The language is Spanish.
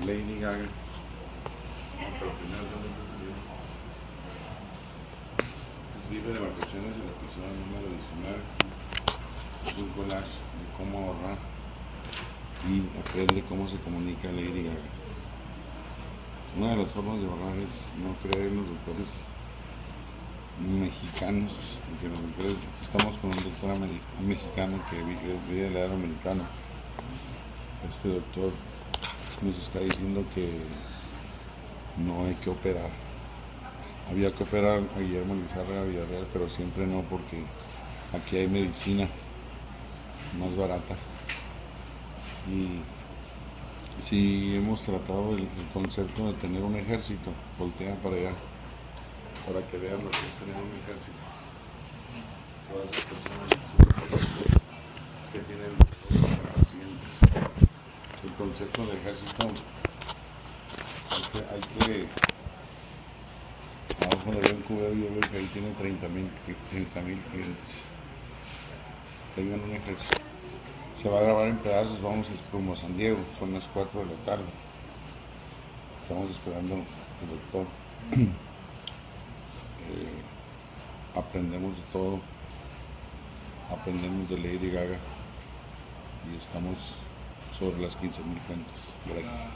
Lady Gaga. Pero primero vive de vacaciones el episodio número 19. Es un collage de cómo ahorrar y aprende cómo se comunica Lady Gaga. Una de las formas de ahorrar es no creer en los doctores mexicanos, porque los doctores, estamos con un doctor mexicano que vive del lado americano. Este doctor nos está diciendo que no hay que operar. Había que operar a Guillermo Lizárraga Villarreal, pero siempre no, porque aquí hay medicina más barata. Y si hemos tratado el concepto de tener un ejército, voltea para allá, para que vean lo que es tener un ejército. Todas las personas que tienen pacientes. El concepto de ejército hay que abajo de Vancouver yo veo que ahí tiene 30,000 clientes. Tengan un ejército. Se va a grabar en pedazos, vamos rumbo a San Diego, son las 4 de la tarde. Estamos esperando al doctor. Aprendemos de todo, aprendemos de Lady Gaga y estamos sobre las 15,000 cuentas. Gracias.